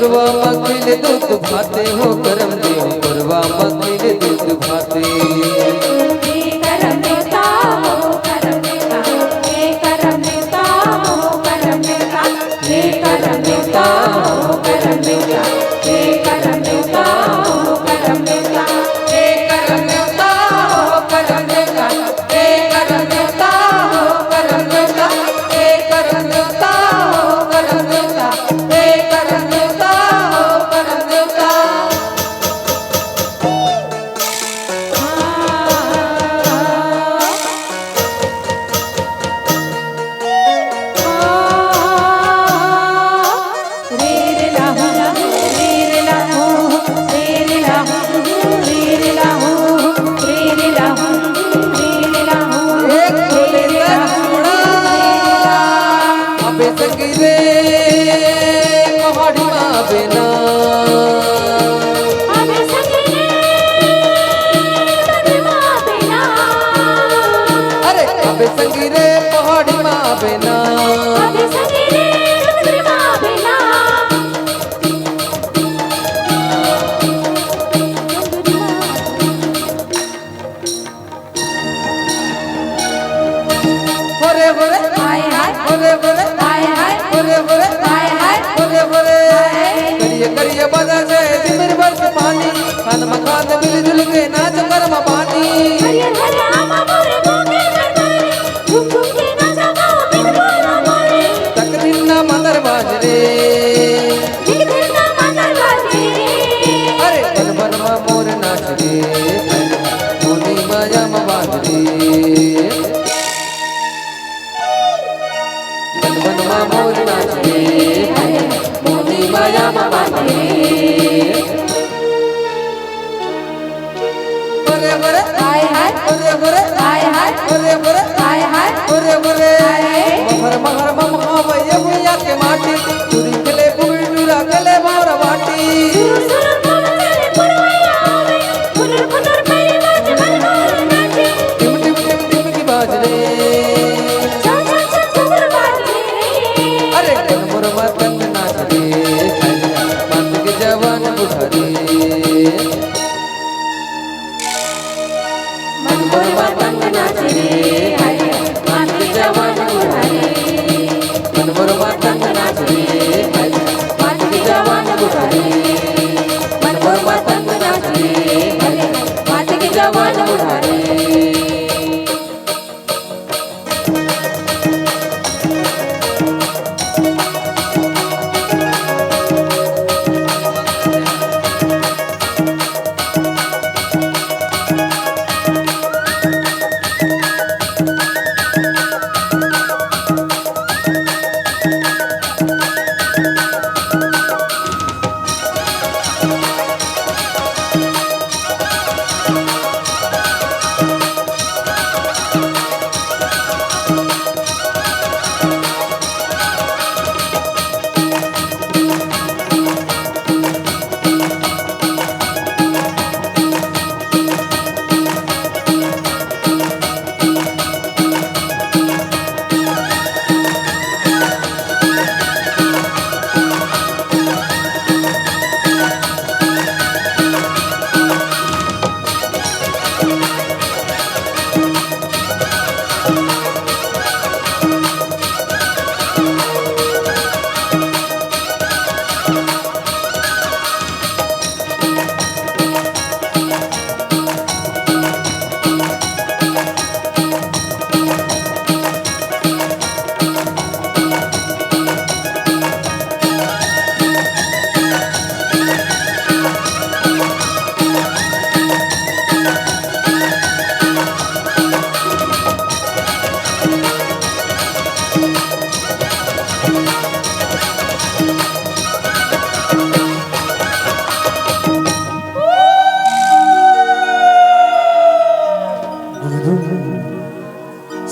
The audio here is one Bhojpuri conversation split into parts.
पुरवा मखिल दूध भाते हो करम देव पुरवा मखिल दूध भाते संगीरे पहाड़ी माँ बिना बोरे बोरे हाय हाय बोरे बोरे हाय हाय बोरे बोरे हाय हाय बोरे बोरे करिए करिए बजा से दिमर बरस पानी खान मखान मिलजुल के नाच कर्म पानी हरियर हरियर आमा मोरे गोगे घुम घुम के नाचा गाओ बिन बोला मोरे तक दिन ना मंदर बाजरे दिख दिन ना मंदर बाजरे अरे बन बन मा मोर नाच रे मोनी माया मा बाजरे बन बन मा मोर नाच रे मोनी माया मा बाजरे बोरे बोरे हाय हाय बोरे बोरे हाय हाय बोरे बोरे हाय हाय बोरे बोरे महर महर मम भैया भैया के माटी तुरी गले बुल डुरा गले मोर बाटी सुर सुर चले पुरवैया आवे फुनर फुनर मेरी बाज मन मोर नाचे टिम टिम टिम टिम की बाज रे चा चा चा घुमर बाज रे अरे कन मोर मतन नाच रे मत के जवान बुढ़ा रे मन मोर मतन नाच रे मत के जवान बुढ़ा रे मन मोर मतन नाच रे मत के जवान बुढ़ा रे मन मोर मतन नाच रे मत के जवान बुढ़ा रे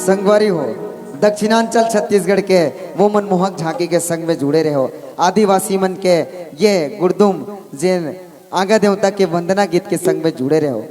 संगवारी हो दक्षिणांचल छत्तीसगढ़ के वो मनमोहक झांकी के संग में जुड़े रहे हो। आदिवासी मन के ये गुरदुम जैन आगा देवता के वंदना गीत के संग में जुड़े रहे हो।